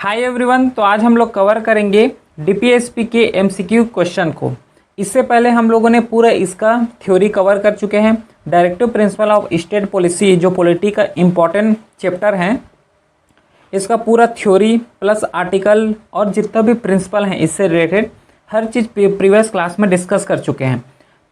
Hi everyone. तो आज हम लोग कवर करेंगे डीपीएसपी के एमसीक्यू क्वेश्चन को। इससे पहले हम लोगों ने पूरा इसका थ्योरी कवर कर चुके हैं। Directive principle of state policy जो पॉलिटी का इम्पॉर्टेंट चैप्टर है, इसका पूरा थ्योरी प्लस आर्टिकल और जितना भी प्रिंसिपल हैं इससे रिलेटेड हर चीज़ प्रीवियस क्लास में डिस्कस कर चुके हैं।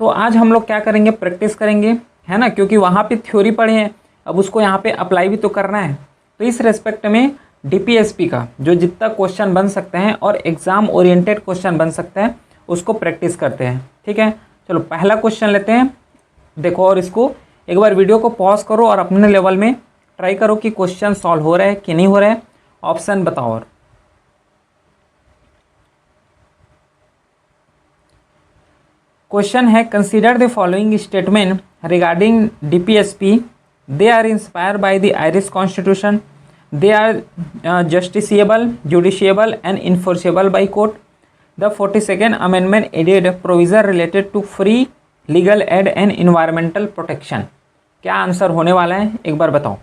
तो आज हम लोग क्या करेंगे, प्रैक्टिस करेंगे, है ना, क्योंकि वहाँ पे थ्योरी पढ़े हैं, अब उसको यहाँ पे अप्लाई भी तो करना है। तो इस रेस्पेक्ट में डीपीएसपी का जो जितना क्वेश्चन बन सकते हैं और एग्जाम ओरिएंटेड क्वेश्चन बन सकते हैं उसको प्रैक्टिस करते हैं। ठीक है, चलो पहला क्वेश्चन लेते हैं। देखो, और इसको एक बार वीडियो को पॉज करो और अपने लेवल में ट्राई करो कि क्वेश्चन सॉल्व हो रहा है कि नहीं हो रहा है। ऑप्शन बताओ। और क्वेश्चन है, consider the following statement regarding DPSP. They are inspired by the Irish constitution. They are justiciable, judiciable and enforceable by court. The 42nd Amendment added provision related to free legal aid and environmental protection. क्या answer होने वाला है एक बार बताओ।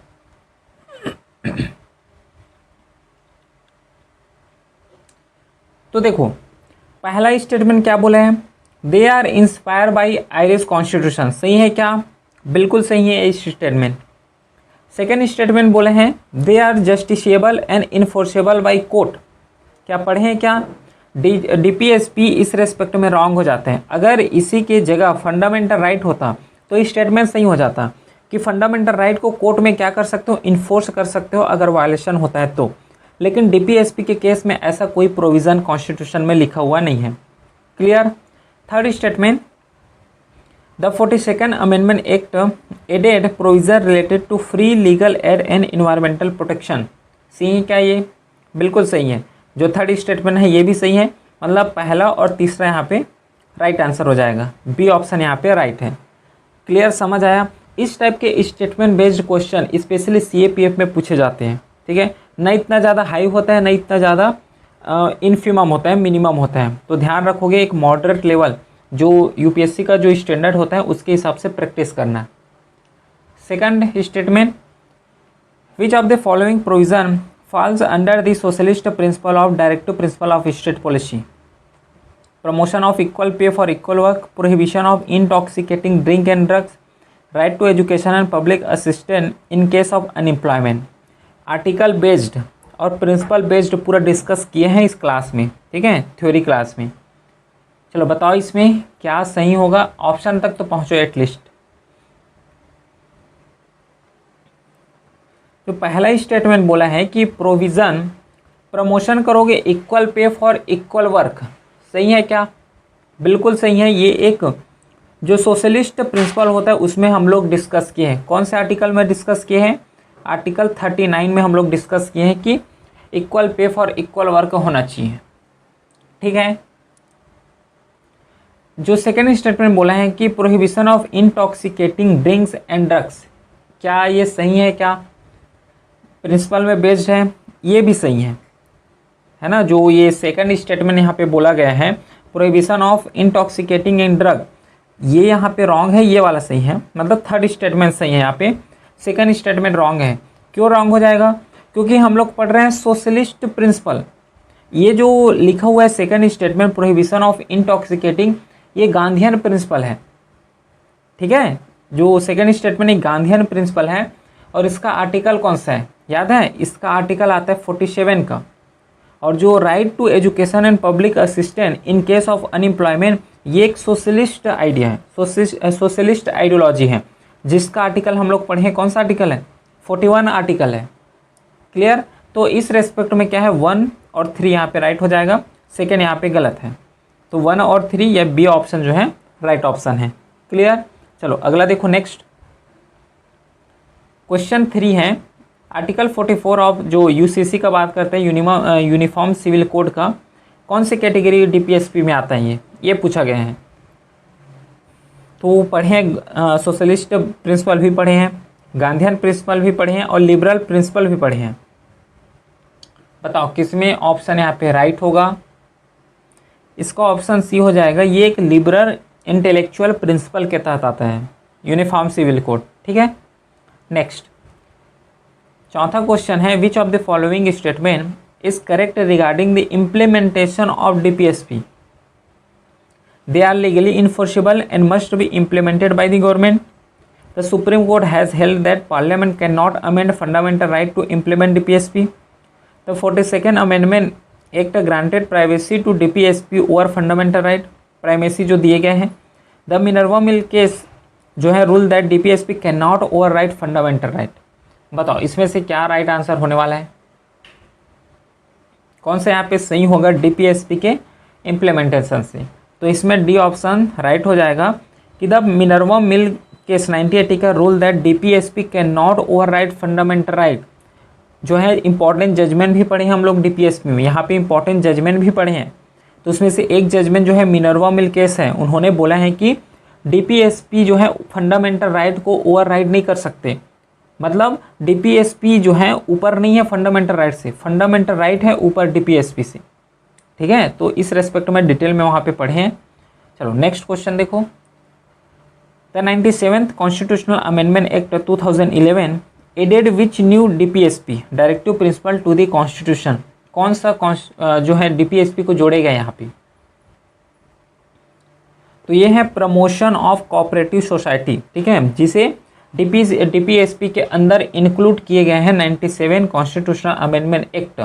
तो देखो, पहला statement क्या बोला है, they are inspire by Irish constitution. सही है क्या? बिल्कुल सही है इस स्टेटमेंट। सेकेंड स्टेटमेंट बोले हैं they are justiciable and enforceable by court. क्या पढ़े हैं क्या? डीपीएसपी इस रेस्पेक्ट में रॉन्ग हो जाते हैं। अगर इसी के जगह फंडामेंटल राइट होता तो स्टेटमेंट सही हो जाता कि फंडामेंटल राइट को कोर्ट में क्या कर सकते हो, इन्फोर्स कर सकते हो अगर वायलेशन होता है तो। लेकिन डीपीएसपी के केस में ऐसा कोई प्रोविज़न कॉन्स्टिट्यूशन में लिखा हुआ नहीं है। Clear. Third statement, The 42nd Amendment Act added provision related to free legal aid and environmental protection. सही है क्या ये? बिल्कुल सही है। जो थर्ड स्टेटमेंट है ये भी सही है, मतलब पहला और तीसरा यहाँ पे राइट आंसर हो जाएगा। बी ऑप्शन यहाँ पे राइट है। क्लियर, समझ आया? इस टाइप के statement based question specially CAPF में पूछे जाते हैं। ठीक है, न इतना ज़्यादा हाई होता है, न इतना ज़्यादा इनफिमम होता है, मिनिमम होता है। तो ध्यान रखोगे, एक मॉडरेट लेवल जो यूपीएससी का जो स्टैंडर्ड होता है उसके हिसाब से प्रैक्टिस करना। Second statement, which of the following provision falls under the socialist principle of directive principle of state policy. Promotion of equal pay for equal work, prohibition of intoxicating drink and drugs, right to education and public assistance in case of unemployment. Article based और principle based पूरा discuss किए हैं इस class में। ठीक है, theory class में। चलो बताओ इसमें क्या सही होगा, ऑप्शन तक तो पहुंचो एटलीस्ट। जो पहला स्टेटमेंट बोला है कि प्रोविज़न प्रमोशन करोगे equal pay for equal work, सही है क्या? बिल्कुल सही है। ये एक जो सोशलिस्ट प्रिंसिपल होता है उसमें हम लोग डिस्कस किए हैं। कौन से आर्टिकल में डिस्कस किए हैं? आर्टिकल 39 में हम लोग डिस्कस किए हैं कि equal pay for equal work होना चाहिए। ठीक है। जो सेकेंड स्टेटमेंट बोला है कि prohibition of intoxicating drinks and drugs, क्या ये सही है क्या? प्रिंसिपल में बेस्ड है, ये भी सही है ना। जो ये सेकेंड स्टेटमेंट यहाँ पे बोला गया है prohibition of intoxicating and drug, ये यहाँ पे रॉन्ग है, ये वाला सही है। मतलब थर्ड स्टेटमेंट सही है, यहाँ पे सेकेंड स्टेटमेंट रॉन्ग है। क्यों रॉन्ग हो जाएगा? क्योंकि हम लोग पढ़ रहे हैं सोशलिस्ट प्रिंसिपल। ये जो लिखा हुआ है second statement prohibition of intoxicating, ये गांधीयन प्रिंसिपल है। ठीक है, जो सेकेंड स्टेटमेंट एक गांधीयन प्रिंसिपल है। और इसका आर्टिकल कौन सा है याद है? इसका आर्टिकल आता है 47 का। और जो right to education and public assistance in case of unemployment, ये एक सोशलिस्ट आइडिया है, सोशलिस्ट आइडियोलॉजी है, जिसका आर्टिकल हम लोग पढ़े। कौन सा आर्टिकल है? 41 आर्टिकल है। क्लियर। तो इस रेस्पेक्ट में क्या है, 1 और 3 यहाँ पे राइट हो जाएगा, सेकेंड यहाँ पे गलत है। तो 1 और 3 या बी ऑप्शन जो है राइट ऑप्शन है। क्लियर। चलो अगला देखो, नेक्स्ट क्वेश्चन 3 है आर्टिकल 44 ऑफ जो यूसीसी का बात करते हैं, यूनिफॉर्म सिविल कोड का, कौन से कैटेगरी डीपीएसपी में आता है ये पूछा गया है। तो पढ़े हैं, सोशलिस्ट प्रिंसिपल भी पढ़े हैं, गांधीयन प्रिंसिपल भी पढ़े हैं और लिबरल प्रिंसिपल भी पढ़े हैं। बताओ किसमें ऑप्शन यहाँ पे राइट होगा? इसका ऑप्शन सी हो जाएगा। ये एक लिबरल इंटेलेक्चुअल प्रिंसिपल के तहत आता है, यूनिफॉर्म सिविल कोड। ठीक है, नेक्स्ट चौथा क्वेश्चन है, which of the following statement is correct regarding the implementation of DPSP. They are legally enforceable and must be implemented by the government. The Supreme Court has held that Parliament cannot amend fundamental right to implement DPSP. The 42nd Amendment Act granted privacy to DPSP over fundamental right. Primacy जो दिए गए हैं. The Minerva Mill case जो है rule that DPSP can not over right fundamental right. बताओ इसमें से क्या राइट आंसर होने वाला है, कौन सा यहाँ पे सही होगा DPSP के इम्प्लीमेंटेशन से. तो इसमें डी ऑप्शन राइट हो जाएगा कि द मिनर्वा मिल केस 1980 का rule that DPSP can not over right fundamental right. जो है इंपॉर्टेंट जजमेंट भी पढ़े हैं हम लोग DPSP में, यहाँ पे इंपॉर्टेंट जजमेंट भी पढ़े हैं. तो उसमें से एक जजमेंट जो है मिनर्वा मिल केस है, उन्होंने बोला है कि DPSP जो है फंडामेंटल राइट को ओवर राइड नहीं कर सकते. मतलब DPSP जो है ऊपर नहीं है फंडामेंटल राइट से, फंडामेंटल राइट है ऊपर DPSP से. ठीक है, तो इस रेस्पेक्ट में डिटेल में वहाँ पे पढ़े हैं. चलो नेक्स्ट क्वेश्चन देखो. The 97th constitutional amendment act 2011 added which new DPSP directive principle to the constitution. कौन सा जो है DPSP को जोड़ेगा यहाँ पे. तो ये है प्रमोशन ऑफ कोऑपरेटिव सोसाइटी. ठीक है, जिसे DPSP के अंदर इंक्लूड किए गए हैं 97 कॉन्स्टिट्यूशनल अमेंडमेंट एक्ट.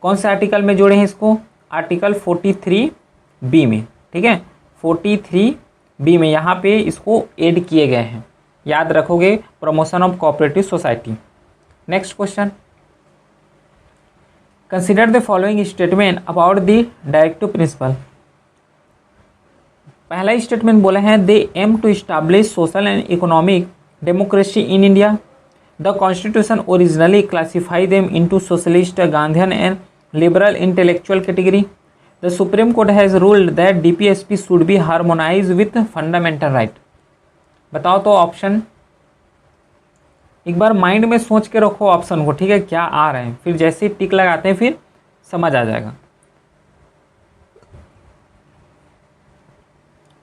कौन से आर्टिकल में जोड़े हैं इसको, आर्टिकल 43B में. ठीक है, 43B में यहाँ पे इसको ऐड किए गए हैं. याद रखोगे, promotion of cooperative society. Next question. Consider the following statement about the directive principle. पहला स्टेटमेंट बोला है they aim to establish social and economic democracy in India. The constitution originally classify them into socialist, Gandhian and liberal intellectual category. The Supreme Court has ruled that DPSP should be harmonise with fundamental right. बताओ तो option एक बार mind में सोच के रखो option को. ठीक है, क्या आ रहे हैं, फिर जैसे ही टिक लगाते हैं फिर समझ आ जाएगा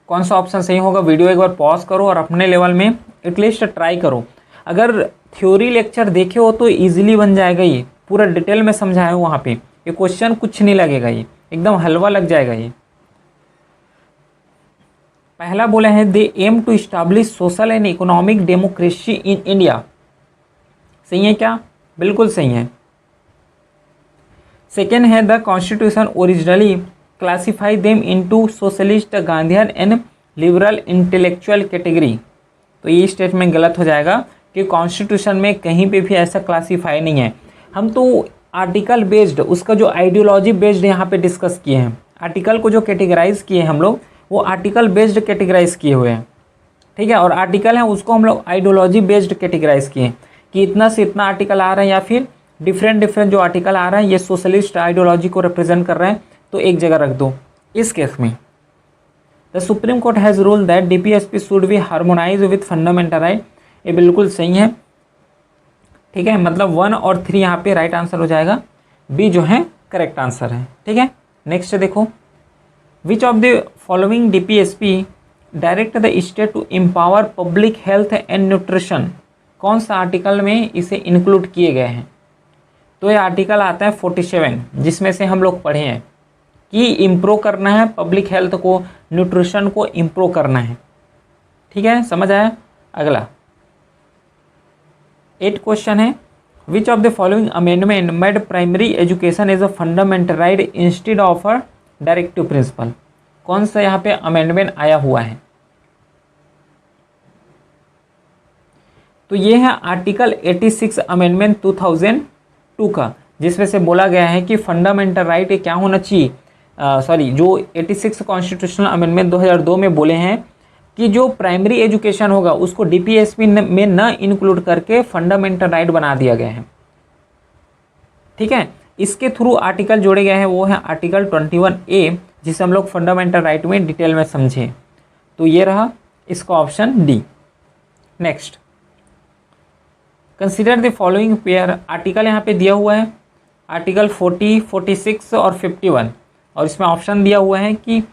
कौन सा ऑप्शन सही होगा. वीडियो एक बार पॉज करो और अपने लेवल में एटलीस्ट ट्राई करो. अगर थ्योरी लेक्चर देखे हो तो इजीली बन जाएगा, ये पूरा डिटेल में समझाया हूँ वहाँ पे. ये क्वेश्चन कुछ नहीं लगेगा, ये एकदम हलवा लग जाएगा. ये पहला बोला है they aim to establish social and economic democracy in India. सही है क्या, बिल्कुल सही है. सेकेंड है the constitution originally classify them into socialist, Gandhian and liberal intellectual category. तो ये स्टेटमेंट गलत हो जाएगा कि कॉन्स्टिट्यूशन में कहीं पे भी ऐसा क्लासीफाई नहीं है. हम तो आर्टिकल बेस्ड, उसका जो आइडियोलॉजी बेस्ड यहाँ पे डिस्कस किए हैं. आर्टिकल को जो कैटेगराइज किए हैं हम लोग, वो आर्टिकल बेस्ड कैटेगराइज किए हुए हैं. ठीक है, और आर्टिकल है उसको हम लोग आइडियोलॉजी बेस्ड कैटेगराइज किए कि इतना से इतना आर्टिकल आ रहा है या फिर डिफरेंट जो आर्टिकल आ रहा है ये सोशलिस्ट आइडियोलॉजी को रिप्रेजेंट कर रहे हैं, तो एक जगह रख दो. इस केस में the Supreme Court has rule that DPSP should be harmonise with fundamental right. ये बिल्कुल सही है. ठीक है, मतलब 1 और 3 यहाँ पे राइट आंसर हो जाएगा. बी जो है करेक्ट आंसर है. ठीक है, नेक्स्ट देखो. Which of the following DPSP direct the state to empower public health and nutrition. कौन सा आर्टिकल में इसे इंक्लूड किए गए हैं. तो ये आर्टिकल आता है 47, जिसमें से हम लोग पढ़े हैं कि इम्प्रूव करना है पब्लिक हेल्थ को, न्यूट्रिशन को इम्प्रूव करना है. ठीक है, समझ आया. अगला 8 क्वेश्चन है. Which of the following amendment made primary education as a fundamental right instead of a directive principle. कौन सा यहाँ पे अमेंडमेंट आया हुआ है. तो ये है आर्टिकल 86 अमेंडमेंट 2002 का, जिसमें से बोला गया है कि फंडामेंटल राइट क्या होना चाहिए. जो 86 कॉन्स्टिट्यूशनल अमेंडमेंट 2002 में बोले हैं कि जो प्राइमरी एजुकेशन होगा उसको DPSP में न इंक्लूड करके फंडामेंटल राइट बना दिया गया है. ठीक है, इसके थ्रू आर्टिकल जोड़े गए हैं, वो है आर्टिकल 21A, जिसे हम लोग फंडामेंटल राइट में डिटेल में समझें. तो ये रहा इसका option D. Next, consider the following pair. Article यहाँ पे दिया हुआ है आर्टिकल 40, 46 और 51, और इसमें ऑप्शन दिया हुआ है कि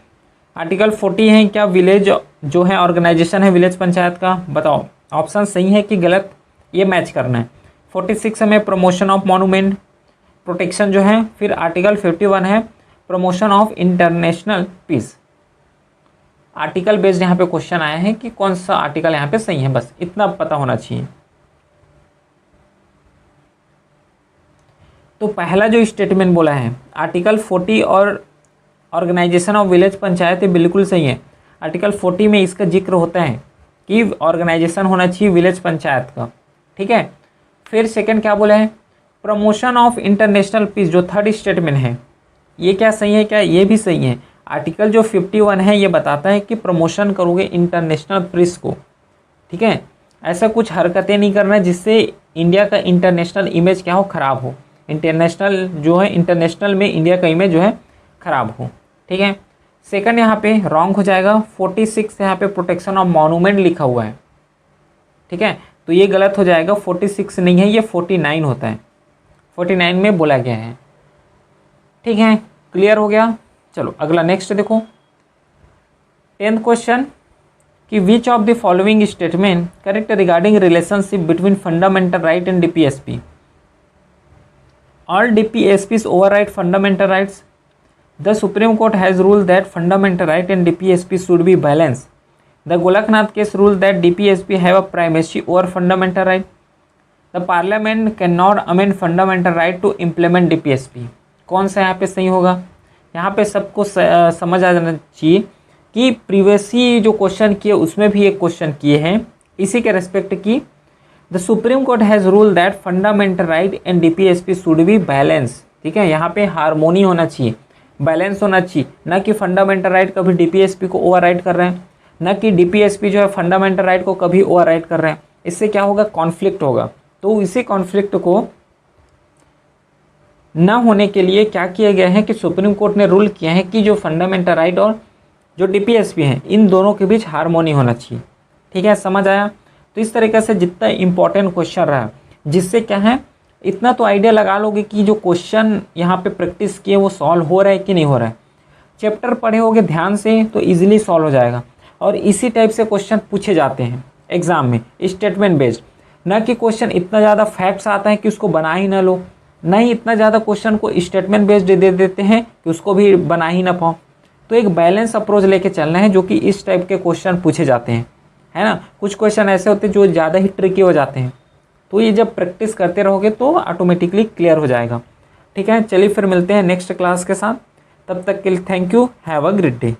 आर्टिकल 40 है क्या विलेज जो है ऑर्गेनाइजेशन है विलेज पंचायत का. बताओ ऑप्शन सही है कि गलत, ये मैच करना है. 46 में प्रमोशन ऑफ मॉन्यूमेंट, प्रोटेक्शन जो है। फिर आर्टिकल 51 है promotion of international peace. Article based यहाँ पे क्वेश्चन आया है कि कौन सा आर्टिकल यहाँ पे सही है, बस इतना पता होना चाहिए। तो पहला जो स्टेटमेंट बोला है आर्टिकल 40 और ऑर्गेनाइजेशन ऑफ विलेज पंचायत, ये बिल्कुल सही है। आर्टिकल 40 में इसका जिक्र होता है कि ऑर्गेनाइजेशन होना चाहिए विलेज पंचायत का, ठीक है। फिर सेकंड क्या बोला है, प्रमोशन ऑफ इंटरनेशनल पीस, जो थर्ड स्टेटमेंट है ये क्या सही है, क्या ये भी सही है। आर्टिकल जो 51 है ये बताता है कि प्रमोशन करोगे इंटरनेशनल पीस को, ठीक है। ऐसा कुछ हरकतें नहीं करना जिससे इंडिया का इंटरनेशनल इमेज क्या हो, ख़राब हो। इंटरनेशनल जो है, इंटरनेशनल में इंडिया का इमेज जो है ख़राब हो, ठीक है। सेकंड यहाँ पे रॉन्ग हो जाएगा। 46 यहाँ पे प्रोटेक्शन ऑफ मॉन्यूमेंट लिखा हुआ है, ठीक है, तो ये गलत हो जाएगा। 46 नहीं है, ये 49 होता है, 49 में बोला गया है, ठीक है। क्लियर हो गया। चलो अगला नेक्स्ट देखो। 10th क्वेश्चन कि विच of the following statement correct regarding relationship between fundamental right and DPSP। All DPSPs override fundamental rights. The Supreme Court has ruled that fundamental right and DPSP should be balanced. The Golaknath case ruled that DPSP have a primacy over fundamental right. The Parliament cannot amend fundamental right to implement DPSP. कौन सा यहाँ पे सही होगा? यहाँ पे सबको समझ आ जाना चाहिए कि प्रीवियसली जो क्वेश्चन किए उसमें भी एक क्वेश्चन किए हैं इसी के रेस्पेक्ट की। The Supreme Court has rule that fundamental right and DPSP should be balance, ठीक है। यहाँ पे हारमोनी होना चाहिए, बैलेंस होना चाहिए, ना कि फंडामेंटल राइट कभी DPSP को ओवरराइड कर रहे हैं, ना कि DPSP जो है फंडामेंटल राइट को कभी ओवरराइड कर रहे हैं। इससे क्या होगा, कॉन्फ्लिक्ट होगा। तो इसी कॉन्फ्लिक्ट को न होने के लिए क्या किया गया है कि सुप्रीम कोर्ट ने रूल किया है कि जो फंडामेंटल राइट और जो DPSP हैं इन दोनों के बीच हारमोनी होना चाहिए, ठीक है। समझ आया? तो इस तरीके से जितना इंपॉर्टेंट क्वेश्चन रहा, जिससे क्या है इतना तो आइडिया लगा लोगे कि जो क्वेश्चन यहाँ पे प्रैक्टिस किए वो सॉल्व हो रहा है कि नहीं हो रहा है। चैप्टर पढ़े होगे ध्यान से तो इजीली सॉल्व हो जाएगा। और इसी टाइप से क्वेश्चन पूछे जाते हैं एग्जाम में, स्टेटमेंट बेस्ड। न कि क्वेश्चन इतना ज़्यादा फैक्ट्स आता है कि उसको बना ही ना लो, ना ही इतना ज़्यादा क्वेश्चन को स्टेटमेंट बेस्ड दे देते हैं कि उसको भी बना ही ना पाओ। तो एक बैलेंस अप्रोच लेके चलना है जो कि इस टाइप के क्वेश्चन पूछे जाते हैं, है ना। कुछ क्वेश्चन ऐसे होते हैं जो ज़्यादा ही ट्रिकी हो जाते हैं, तो ये जब प्रैक्टिस करते रहोगे तो ऑटोमेटिकली क्लियर हो जाएगा, ठीक है। चलिए फिर मिलते हैं नेक्स्ट क्लास के साथ, तब तक के लिए thank you, have a great day.